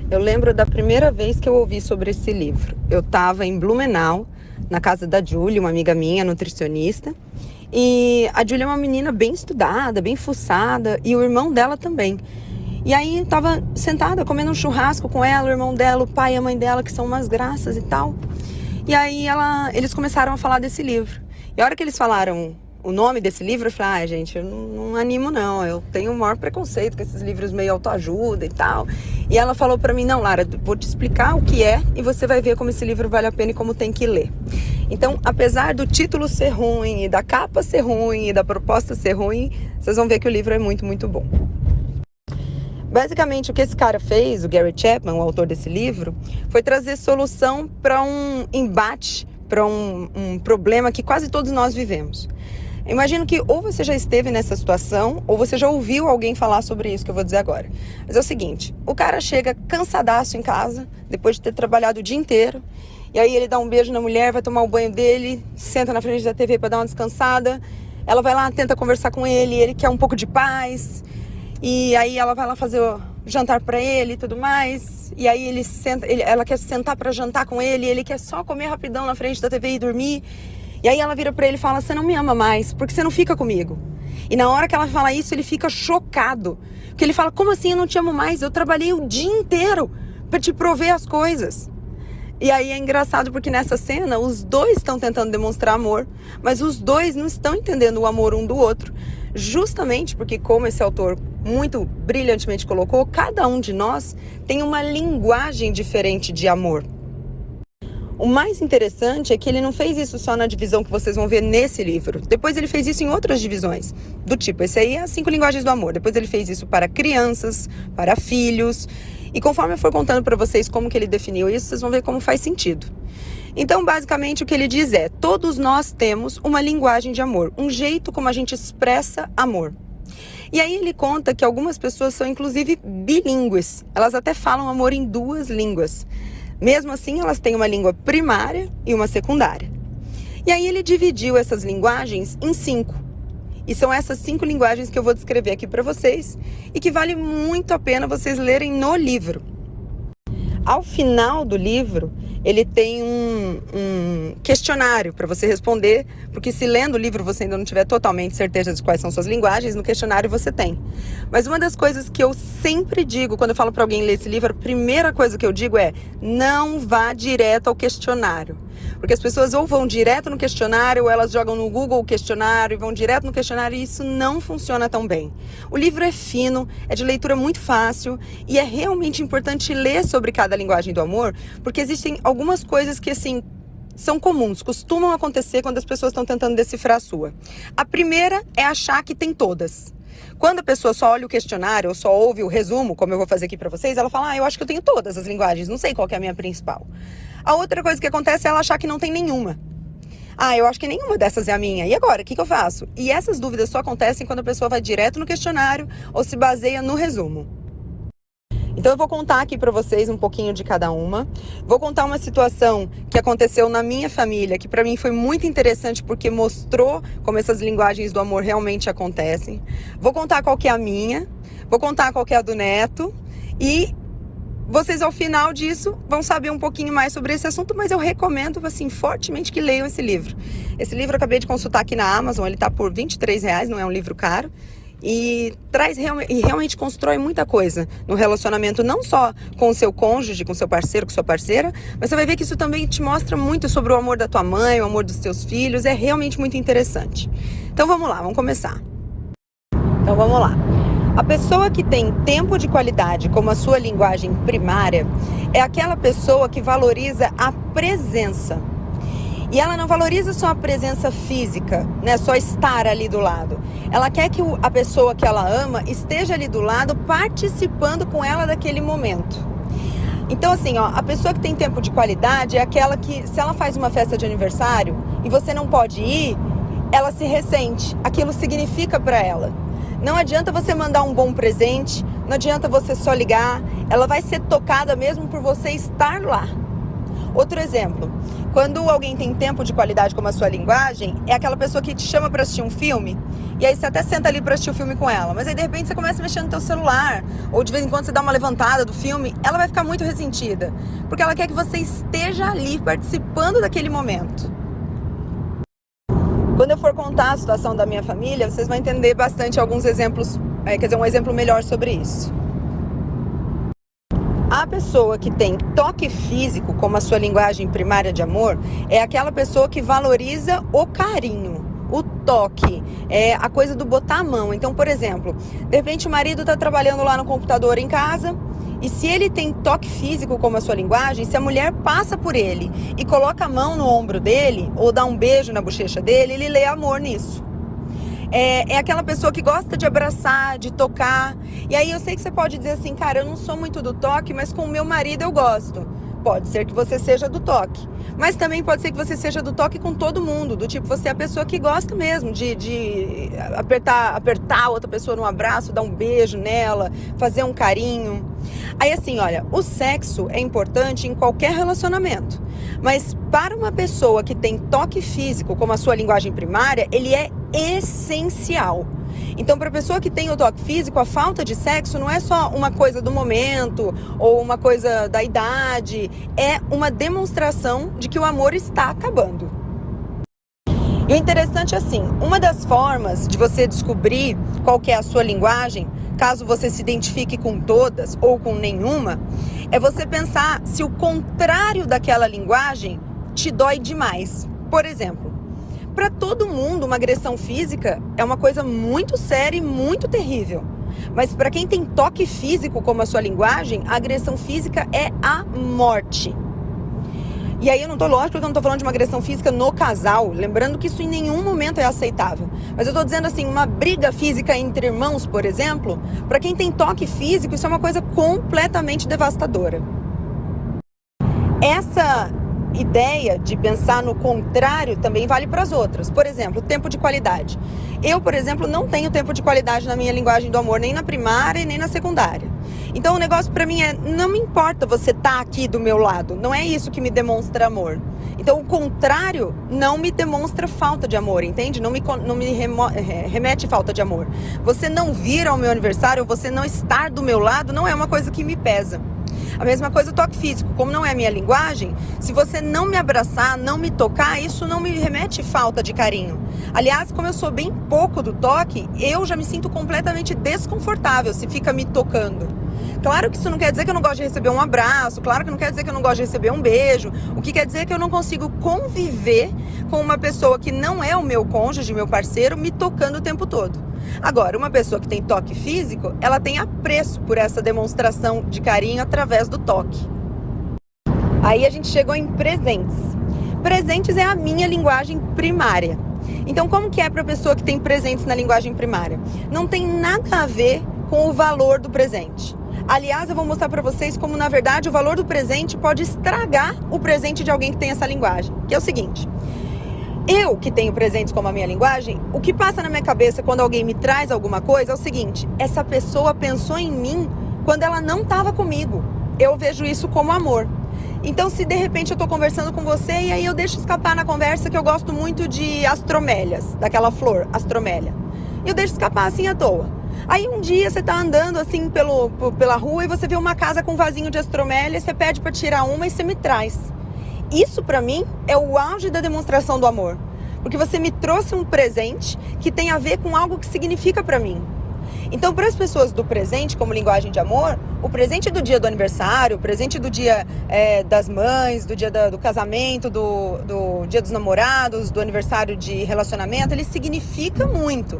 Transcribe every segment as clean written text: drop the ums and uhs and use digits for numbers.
Eu lembro da primeira vez que eu ouvi sobre esse livro. Eu estava em Blumenau, na casa da Julie, uma amiga minha, nutricionista. E a Julie é uma menina bem estudada, bem fuçada, e o irmão dela também. E aí eu tava sentada comendo um churrasco com ela, o irmão dela, o pai e a mãe dela, que são umas graças e tal. E aí eles começaram a falar desse livro. E a hora que eles falaram o nome desse livro, eu falei, gente, eu não animo não, eu tenho o maior preconceito com esses livros meio autoajuda e tal. E ela falou pra mim, não, Lara, vou te explicar o que é e você vai ver como esse livro vale a pena e como tem que ler. Então, apesar do título ser ruim, e da capa ser ruim, e da proposta ser ruim, vocês vão ver que o livro é muito, muito bom. Basicamente, o que esse cara fez, o Gary Chapman, o autor desse livro, foi trazer solução para um embate, para um problema que quase todos nós vivemos. Imagino que ou você já esteve nessa situação, ou você já ouviu alguém falar sobre isso que eu vou dizer agora. Mas é o seguinte, o cara chega cansadaço em casa, depois de ter trabalhado o dia inteiro, e aí ele dá um beijo na mulher, vai tomar o banho dele, senta na frente da TV para dar uma descansada, ela vai lá, tenta conversar com ele quer um pouco de paz, e aí ela vai lá fazer o jantar para ele e tudo mais, e aí ela quer sentar para jantar com ele quer só comer rapidão na frente da TV e dormir. E aí ela vira pra ele e fala, você não me ama mais, porque você não fica comigo. E na hora que ela fala isso, ele fica chocado. Porque ele fala, como assim eu não te amo mais? Eu trabalhei o dia inteiro pra te prover as coisas. E aí é engraçado porque nessa cena, os dois estão tentando demonstrar amor, mas os dois não estão entendendo o amor um do outro. Justamente porque, como esse autor muito brilhantemente colocou, cada um de nós tem uma linguagem diferente de amor. O mais interessante é que ele não fez isso só na divisão que vocês vão ver nesse livro. Depois ele fez isso em outras divisões. Do tipo, esse aí é as 5 linguagens do amor. Depois ele fez isso para crianças, para filhos. E conforme eu for contando para vocês como que ele definiu isso, vocês vão ver como faz sentido. Então, basicamente, o que ele diz é, todos nós temos uma linguagem de amor. Um jeito como a gente expressa amor. E aí ele conta que algumas pessoas são, inclusive, bilíngues. Elas até falam amor em 2 línguas. Mesmo assim, elas têm uma língua primária e uma secundária. E aí ele dividiu essas linguagens em 5. E são essas 5 linguagens que eu vou descrever aqui para vocês e que vale muito a pena vocês lerem no livro. Ao final do livro, ele tem um questionário para você responder, porque se lendo o livro você ainda não tiver totalmente certeza de quais são suas linguagens, no questionário você tem. Mas uma das coisas que eu sempre digo quando eu falo para alguém ler esse livro, a primeira coisa que eu digo é, não vá direto ao questionário. Porque as pessoas ou vão direto no questionário, ou elas jogam no Google o questionário e vão direto no questionário, e isso não funciona tão bem. O livro é fino, é de leitura muito fácil, e é realmente importante ler sobre cada linguagem do amor, porque existem algumas coisas que, assim, são comuns, costumam acontecer quando as pessoas estão tentando decifrar a sua. A primeira é achar que tem todas. Quando a pessoa só olha o questionário ou só ouve o resumo, como eu vou fazer aqui pra vocês, ela fala, eu acho que eu tenho todas as linguagens, não sei qual que é a minha principal. A outra coisa que acontece é ela achar que não tem nenhuma. Eu acho que nenhuma dessas é a minha. E agora, o que eu faço? E essas dúvidas só acontecem quando a pessoa vai direto no questionário ou se baseia no resumo. Então eu vou contar aqui para vocês um pouquinho de cada uma. Vou contar uma situação que aconteceu na minha família, que para mim foi muito interessante porque mostrou como essas linguagens do amor realmente acontecem. Vou contar qual que é a minha, vou contar qual que é a do neto e vocês ao final disso vão saber um pouquinho mais sobre esse assunto, mas eu recomendo assim fortemente que leiam esse livro. Esse livro eu acabei de consultar aqui na Amazon, ele tá por R$23, não é um livro caro. E realmente constrói muita coisa no relacionamento, não só com o seu cônjuge, com o seu parceiro, com sua parceira, mas você vai ver que isso também te mostra muito sobre o amor da tua mãe, o amor dos teus filhos, é realmente muito interessante. Então vamos lá, vamos começar. Então vamos lá. A pessoa que tem tempo de qualidade como a sua linguagem primária é aquela pessoa que valoriza a presença. E ela não valoriza só a presença física, né? Só estar ali do lado. Ela quer que a pessoa que ela ama esteja ali do lado, participando com ela daquele momento. Então assim, a pessoa que tem tempo de qualidade é aquela que, se ela faz uma festa de aniversário e você não pode ir, ela se ressente. Aquilo significa para ela. Não adianta você mandar um bom presente, não adianta você só ligar, ela vai ser tocada mesmo por você estar lá. Outro exemplo, quando alguém tem tempo de qualidade como a sua linguagem, é aquela pessoa que te chama para assistir um filme, e aí você até senta ali para assistir o filme com ela, mas aí de repente você começa a mexer no teu celular, ou de vez em quando você dá uma levantada do filme, ela vai ficar muito ressentida, porque ela quer que você esteja ali participando daquele momento. Quando eu for contar a situação da minha família, vocês vão entender bastante alguns exemplos, um exemplo melhor sobre isso. A pessoa que tem toque físico como a sua linguagem primária de amor é aquela pessoa que valoriza o carinho, o toque, a coisa do botar a mão. Então, por exemplo, de repente o marido está trabalhando lá no computador em casa e se ele tem toque físico como a sua linguagem, se a mulher passa por ele e coloca a mão no ombro dele ou dá um beijo na bochecha dele, ele lê amor nisso. É aquela pessoa que gosta de abraçar, de tocar. E aí eu sei que você pode dizer assim, cara, eu não sou muito do toque, mas com o meu marido eu gosto. Pode ser que você seja do toque. Mas também pode ser que você seja do toque com todo mundo. Do tipo, você é a pessoa que gosta mesmo de apertar a outra pessoa num abraço, dar um beijo nela, fazer um carinho. Aí assim, olha, o sexo é importante em qualquer relacionamento. Mas para uma pessoa que tem toque físico como a sua linguagem primária, ele é essencial. Então, para a pessoa que tem o toque físico, a falta de sexo não é só uma coisa do momento ou uma coisa da idade, é uma demonstração de que o amor está acabando. E o interessante é assim, uma das formas de você descobrir qual que é a sua linguagem, caso você se identifique com todas ou com nenhuma, é você pensar se o contrário daquela linguagem te dói demais. Por exemplo, para todo mundo, uma agressão física é uma coisa muito séria e muito terrível. Mas para quem tem toque físico como a sua linguagem, a agressão física é a morte. E aí lógico que eu não estou falando de uma agressão física no casal, lembrando que isso em nenhum momento é aceitável. Mas eu estou dizendo assim, uma briga física entre irmãos, por exemplo, para quem tem toque físico, isso é uma coisa completamente devastadora. Essa ideia de pensar no contrário também vale para as outras. Por exemplo, tempo de qualidade. Eu, por exemplo, não tenho tempo de qualidade na minha linguagem do amor, nem na primária e nem na secundária. Então o negócio para mim não me importa você estar aqui do meu lado, não é isso que me demonstra amor. Então o contrário não me demonstra falta de amor, entende? Não me remete falta de amor. Você não vir ao meu aniversário, você não estar do meu lado, não é uma coisa que me pesa. A mesma coisa o toque físico, como não é a minha linguagem, se você não me abraçar, não me tocar, isso não me remete falta de carinho. Aliás, como eu sou bem pouco do toque, eu já me sinto completamente desconfortável se fica me tocando. Claro que isso não quer dizer que eu não gosto de receber um abraço, claro que não quer dizer que eu não gosto de receber um beijo. O que quer dizer é que eu não consigo conviver com uma pessoa que não é o meu cônjuge, meu parceiro, me tocando o tempo todo. Agora, uma pessoa que tem toque físico, ela tem apreço por essa demonstração de carinho através do toque. Aí a gente chegou em presentes. Presentes é a minha linguagem primária. Então, como que é para a pessoa que tem presentes na linguagem primária? Não tem nada a ver com o valor do presente. Aliás, eu vou mostrar para vocês como, na verdade, o valor do presente pode estragar o presente de alguém que tem essa linguagem. Que é o seguinte, eu que tenho presentes como a minha linguagem, o que passa na minha cabeça quando alguém me traz alguma coisa é o seguinte, essa pessoa pensou em mim quando ela não estava comigo. Eu vejo isso como amor. Então, se de repente eu estou conversando com você e aí eu deixo escapar na conversa que eu gosto muito de astromélias, daquela flor, astromélia. Eu deixo escapar assim à toa. Aí um dia você tá andando assim pela rua e você vê uma casa com um vasinho de astromélia, você pede para tirar uma e você me traz. Isso para mim é o auge da demonstração do amor. Porque você me trouxe um presente que tem a ver com algo que significa para mim. Então, para as pessoas do presente, como linguagem de amor, o presente do dia do aniversário, o presente do dia das mães, do dia do casamento, do dia dos namorados, do aniversário de relacionamento, ele significa muito.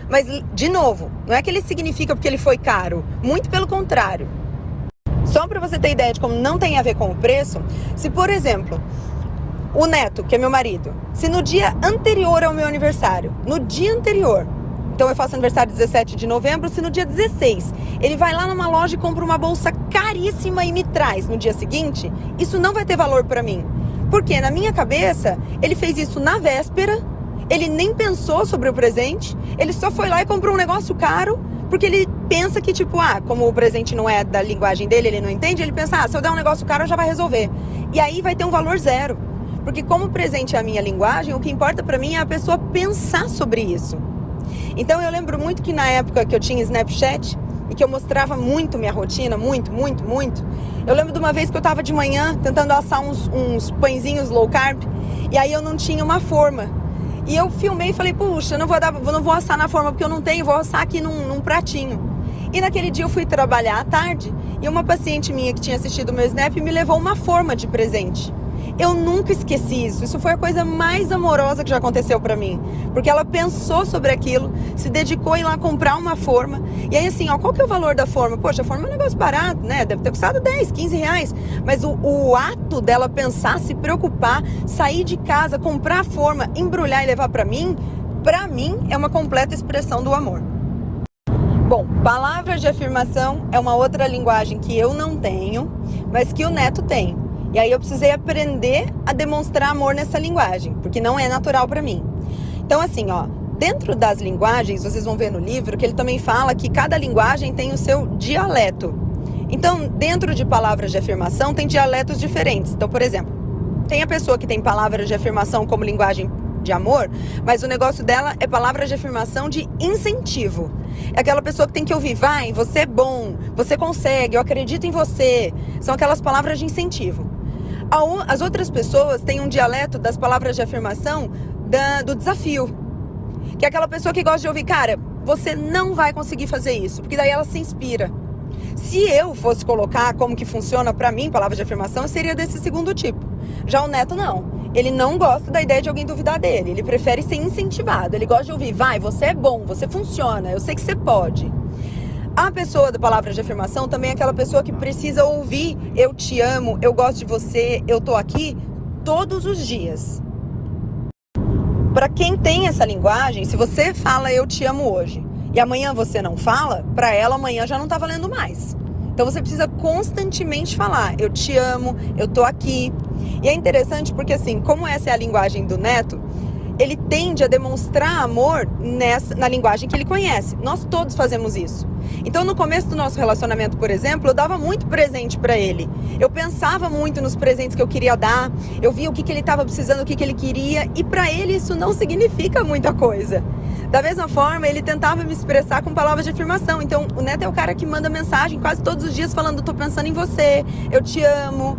Mas, de novo, não é que ele significa porque ele foi caro, muito pelo contrário. Só para você ter ideia de como não tem a ver com o preço, se, por exemplo, o Neto, que é meu marido, se no dia anterior ao meu aniversário, no dia anterior, então eu faço aniversário 17 de novembro, se no dia 16 ele vai lá numa loja e compra uma bolsa caríssima e me traz no dia seguinte, isso não vai ter valor para mim. Porque na minha cabeça, ele fez isso na véspera, ele nem pensou sobre o presente, ele só foi lá e comprou um negócio caro Porque ele pensa que, tipo, como o presente não é da linguagem dele, ele não entende, ele pensa, se eu der um negócio caro, já vai resolver. E aí vai ter um valor zero. Porque como o presente é a minha linguagem, o que importa pra mim é a pessoa pensar sobre isso. Então eu lembro muito que na época que eu tinha Snapchat e que eu mostrava muito minha rotina, muito. Eu lembro de uma vez que eu tava de manhã tentando assar uns pãezinhos low carb e aí eu não tinha uma forma. E eu filmei e falei, puxa, não vou assar na forma porque eu não tenho, vou assar aqui num pratinho. E naquele dia eu fui trabalhar à tarde e uma paciente minha que tinha assistido o meu Snap me levou uma forma de presente. Eu nunca esqueci isso. Isso foi a coisa mais amorosa que já aconteceu pra mim. Porque ela pensou sobre aquilo, se dedicou a ir lá comprar uma forma. E aí assim, qual que é o valor da forma? Poxa, a forma é um negócio barato, né? Deve ter custado 10, 15 reais. Mas o ato dela pensar, se preocupar, sair de casa, comprar a forma, embrulhar e levar pra mim é uma completa expressão do amor. Bom, palavras de afirmação é uma outra linguagem que eu não tenho, mas que o Neto tem. E aí eu precisei aprender a demonstrar amor nessa linguagem, porque não é natural pra mim. Então assim, dentro das linguagens, vocês vão ver no livro que ele também fala que cada linguagem tem o seu dialeto. Então, dentro de palavras de afirmação, tem dialetos diferentes. Então, por exemplo, tem a pessoa que tem palavras de afirmação como linguagem de amor, mas o negócio dela é palavras de afirmação de incentivo. É aquela pessoa que tem que ouvir, vai, você é bom, você consegue, eu acredito em você. São aquelas palavras de incentivo. As outras pessoas têm um dialeto das palavras de afirmação do desafio. Que é aquela pessoa que gosta de ouvir, cara, você não vai conseguir fazer isso. Porque daí ela se inspira. Se eu fosse colocar como que funciona pra mim, palavras de afirmação, seria desse segundo tipo. Já o Neto não. Ele não gosta da ideia de alguém duvidar dele. Ele prefere ser incentivado. Ele gosta de ouvir, vai, você é bom, você funciona, eu sei que você pode. A pessoa da palavra de afirmação também é aquela pessoa que precisa ouvir eu te amo, eu gosto de você, eu tô aqui todos os dias. Para quem tem essa linguagem, se você fala eu te amo hoje e amanhã você não fala, para ela amanhã já não tá valendo mais. Então você precisa constantemente falar eu te amo, eu tô aqui. E é interessante porque assim, como essa é a linguagem do Neto, ele tende a demonstrar amor na linguagem que ele conhece. Nós todos fazemos isso. Então, no começo do nosso relacionamento, por exemplo, eu dava muito presente pra ele. Eu pensava muito nos presentes que eu queria dar. Eu via o que ele estava precisando, o que ele queria. E pra ele isso não significa muita coisa. Da mesma forma, ele tentava me expressar com palavras de afirmação. Então, o Neto é o cara que manda mensagem quase todos os dias falando, tô pensando em você, eu te amo,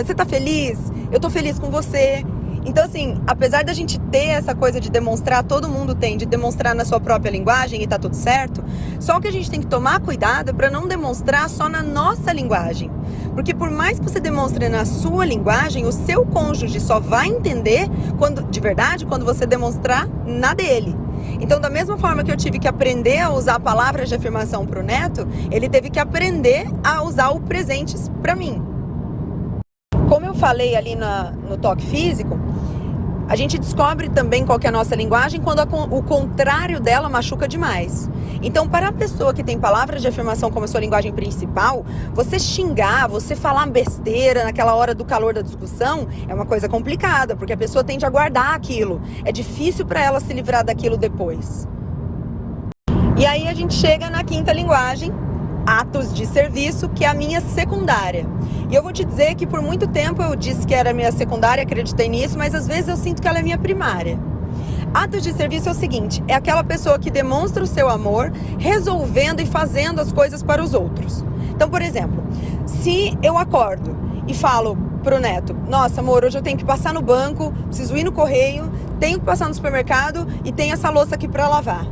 você tá feliz? Eu tô feliz com você. Então, assim, apesar da gente ter essa coisa de demonstrar, todo mundo tem, de demonstrar na sua própria linguagem e tá tudo certo, só que a gente tem que tomar cuidado para não demonstrar só na nossa linguagem. Porque por mais que você demonstre na sua linguagem, o seu cônjuge só vai entender, de verdade, quando você demonstrar na dele. Então, da mesma forma que eu tive que aprender a usar palavras de afirmação pro Neto, ele teve que aprender a usar o presentes para mim. Como eu falei ali no toque físico, a gente descobre também qual que é a nossa linguagem quando o contrário dela machuca demais. Então, para a pessoa que tem palavras de afirmação como a sua linguagem principal, você xingar, você falar besteira naquela hora do calor da discussão é uma coisa complicada, porque a pessoa tende a guardar aquilo. É difícil para ela se livrar daquilo depois. E aí a gente chega na quinta linguagem, atos de serviço, que é a minha secundária. E eu vou te dizer que por muito tempo eu disse que era a minha secundária, acreditei nisso, mas às vezes eu sinto que ela é minha primária. Atos de serviço é o seguinte, é aquela pessoa que demonstra o seu amor resolvendo e fazendo as coisas para os outros. Então, por exemplo, se eu acordo e falo pro Neto, nossa amor, hoje eu tenho que passar no banco, preciso ir no correio, tenho que passar no supermercado e tenho essa louça aqui para lavar.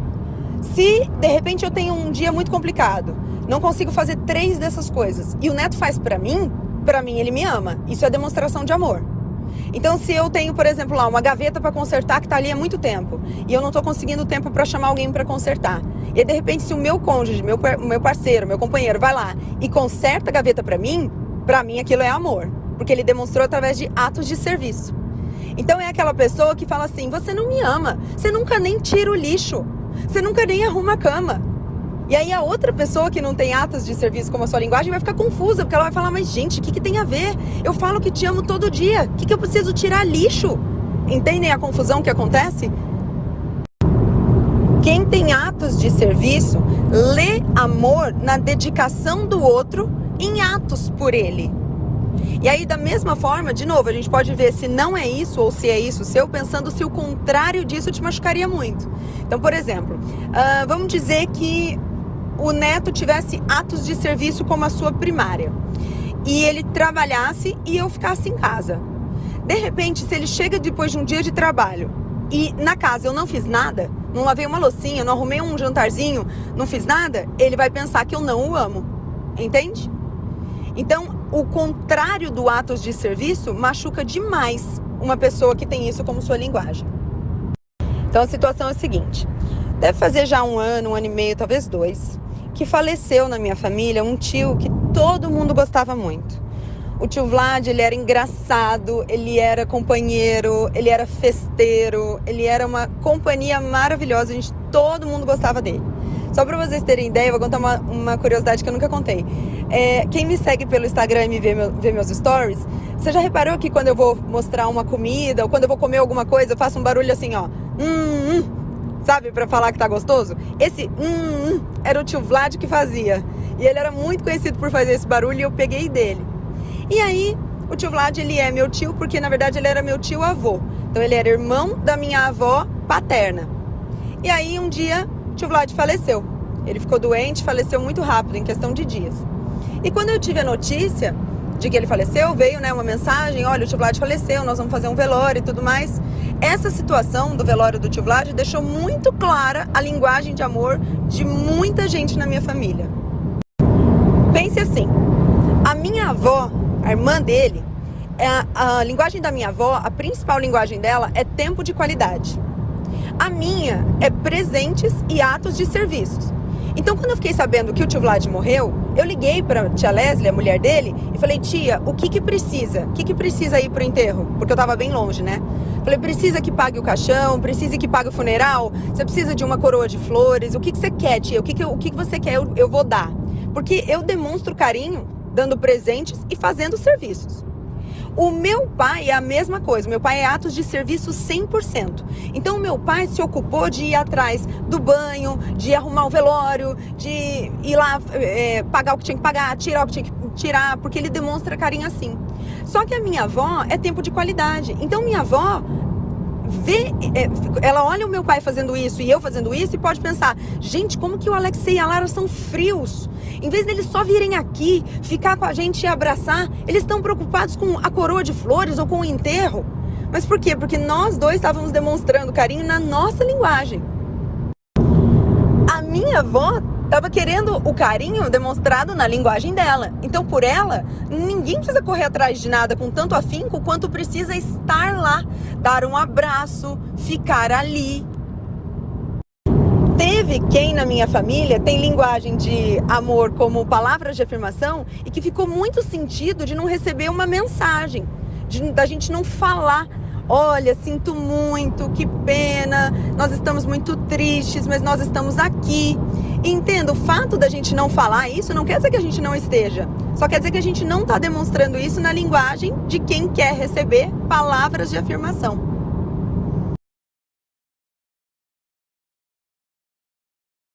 Se de repente eu tenho um dia muito complicado, não consigo fazer 3 dessas coisas e o Neto faz pra mim ele me ama. Isso é demonstração de amor. Então, se eu tenho, por exemplo, lá uma gaveta pra consertar que tá ali há muito tempo e eu não tô conseguindo tempo pra chamar alguém pra consertar, e de repente se o meu cônjuge, meu parceiro, meu companheiro vai lá e conserta a gaveta pra mim aquilo é amor, porque ele demonstrou através de atos de serviço. Então é aquela pessoa que fala assim, você não me ama, você nunca nem tira o lixo, você nunca nem arruma a cama. E aí a outra pessoa que não tem atos de serviço como a sua linguagem vai ficar confusa, porque ela vai falar, mas gente, o que tem a ver? Eu falo que te amo todo dia, o que eu preciso tirar lixo? Entendem a confusão que acontece? Quem tem atos de serviço lê amor na dedicação do outro em atos por ele. E aí, da mesma forma, de novo, a gente pode ver se não é isso ou se é isso seu, pensando se o contrário disso te machucaria muito. Então, por exemplo, vamos dizer que o neto tivesse atos de serviço como a sua primária e ele trabalhasse e eu ficasse em casa. De repente, se ele chega depois de um dia de trabalho e na casa eu não fiz nada, não lavei uma loucinha, não arrumei um jantarzinho, não fiz nada, ele vai pensar que eu não o amo. Entende? Então, o contrário do atos de serviço machuca demais uma pessoa que tem isso como sua linguagem. Então, a situação é a seguinte. Deve fazer já um ano e meio, talvez 2, que faleceu na minha família um tio que todo mundo gostava muito. O tio Vlad, ele era engraçado, ele era companheiro, ele era festeiro, ele era uma companhia maravilhosa, todo mundo gostava dele. Só para vocês terem ideia, eu vou contar uma curiosidade que eu nunca contei. Quem me segue pelo Instagram e me vê meus stories, você já reparou que quando eu vou mostrar uma comida ou quando eu vou comer alguma coisa, eu faço um barulho assim, ó, sabe, para falar que tá gostoso? Esse era o tio Vlad que fazia. E ele era muito conhecido por fazer esse barulho e eu peguei dele. E aí, o tio Vlad, ele é meu tio porque, na verdade, ele era meu tio-avô. Então, ele era irmão da minha avó paterna. E aí, um dia, o tio Vlad faleceu. Ele ficou doente, faleceu muito rápido, em questão de dias. E quando eu tive a notícia de que ele faleceu, veio, né, uma mensagem, olha, o tio Vlad faleceu, nós vamos fazer um velório e tudo mais. Essa situação do velório do tio Vlad deixou muito clara a linguagem de amor de muita gente na minha família. Pense assim, a minha avó, a irmã dele, a linguagem da minha avó, a principal linguagem dela é tempo de qualidade. A minha é presentes e atos de serviços. Então, quando eu fiquei sabendo que o tio Vlad morreu, eu liguei para tia Leslie, a mulher dele, e falei, tia, o que precisa? O que precisa ir pro enterro? Porque eu tava bem longe, né? Falei, precisa que pague o caixão, precisa que pague o funeral, você precisa de uma coroa de flores, o que você quer, tia? O que você quer, eu vou dar. Porque eu demonstro carinho dando presentes e fazendo serviços. O meu pai é a mesma coisa, meu pai é atos de serviço 100%. Então o meu pai se ocupou de ir atrás do banho, de arrumar o velório, de ir lá pagar o que tinha que pagar, tirar o que tinha que tirar, porque ele demonstra carinho assim. Só que a minha avó é tempo de qualidade. Então minha avó ela olha o meu pai fazendo isso e eu fazendo isso e pode pensar, gente, como que o Alexei e a Lara são frios? Em vez deles só virem aqui, ficar com a gente e abraçar, eles estão preocupados com a coroa de flores ou com o enterro. Mas por quê? Porque nós dois estávamos demonstrando carinho na nossa linguagem. A minha avó estava querendo o carinho demonstrado na linguagem dela. Então, por ela, ninguém precisa correr atrás de nada com tanto afinco quanto precisa estar lá, dar um abraço, ficar ali. Teve quem na minha família tem linguagem de amor como palavras de afirmação e que ficou muito sentido de não receber uma mensagem, da gente não falar. Olha, sinto muito, que pena, nós estamos muito tristes, mas nós estamos aqui. E entenda, o fato da gente não falar isso não quer dizer que a gente não esteja. Só quer dizer que a gente não está demonstrando isso na linguagem de quem quer receber palavras de afirmação.